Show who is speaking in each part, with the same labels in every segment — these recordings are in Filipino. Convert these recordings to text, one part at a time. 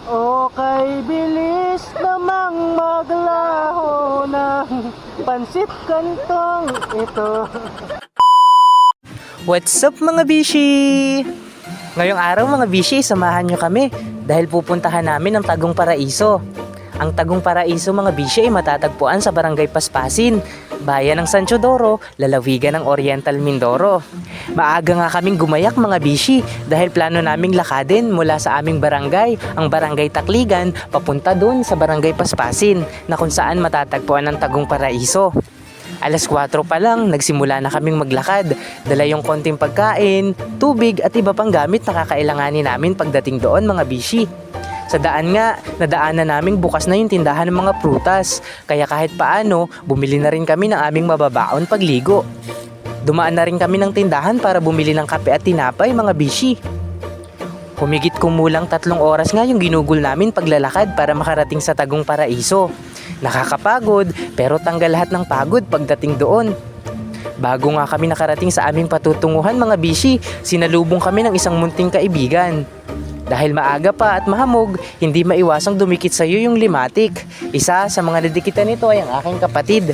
Speaker 1: Okay, bilis namang maglaho ng pansit kantong ito. What's up mga bishi? Ngayong araw mga bishi, samahan nyo kami dahil pupuntahan namin ang Tagum Paraiso. Ang Tagum Paraiso mga bishi ay matatagpuan sa Barangay Paspasin, bayan ng San Teodoro, lalawigan ng Oriental Mindoro. Maaga nga kaming gumayak mga bishi dahil plano naming lakadin mula sa aming barangay, ang Barangay Takligan, papunta doon sa Barangay Paspasin na kung saan matatagpuan ang Tagum Paraiso. Alas 4 pa lang, nagsimula na kaming maglakad. Dala yung konting pagkain, tubig at iba pang gamit na kakailanganin namin pagdating doon mga bishi. Sa daan nga, nadaanan naming bukas na yung tindahan ng mga prutas. Kaya kahit paano, bumili na rin kami ng aming mababaon pagligo. Dumaan na rin kami ng tindahan para bumili ng kape at tinapay mga bishi. Humigit kumulang 3 oras nga yung ginugol namin paglalakad para makarating sa Tagum Paraiso. Nakakapagod pero tanggal lahat ng pagod pagdating doon. Bago nga kami nakarating sa aming patutunguhan mga bishi, sinalubong kami ng isang munting kaibigan. Dahil maaga pa at mahamog, hindi maiwasang dumikit sa iyo yung limatik. Isa sa mga nadikitan nito ay ang aking kapatid.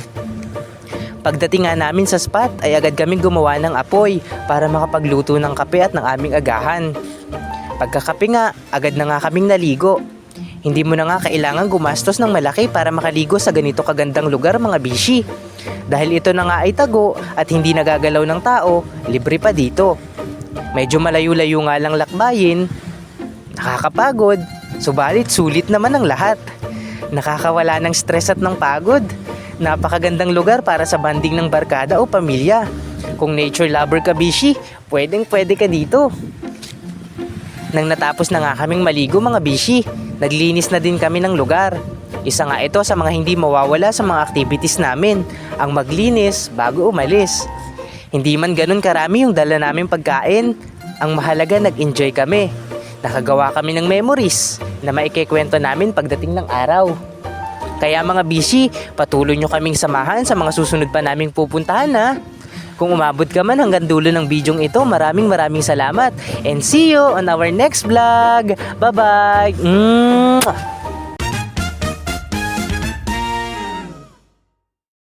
Speaker 1: Pagdating nga namin sa spot ay agad kaming gumawa ng apoy para makapagluto ng kape at ng aming agahan. Pagkakape nga, agad na nga kaming naligo. Hindi mo na nga kailangan gumastos ng malaki para makaligo sa ganito kagandang lugar mga bishi. Dahil ito na nga ay tago at hindi nagagalaw ng tao, libre pa dito. Medyo malayo-layo nga lang lakbayin, nakakapagod, subalit sulit naman ang lahat. Nakakawala ng stress at ng pagod. Napakagandang lugar para sa banding ng barkada o pamilya. Kung nature lover ka bishi, pwede ka dito. Nang natapos na nga kaming maligo mga bishi, naglinis na din kami ng lugar. Isa nga ito sa mga hindi mawawala sa mga activities namin, ang maglinis bago umalis. Hindi man ganun karami yung dala naming pagkain, ang mahalaga nag-enjoy kami. Nakagawa kami ng memories na maikikwento namin pagdating ng araw. Kaya mga bishi, patuloy nyo kaming samahan sa mga susunod pa naming pupuntahan ha. Kung umabot ka man hanggang dulo ng bidyong ito, maraming salamat. And see you on our next vlog. Bye-bye!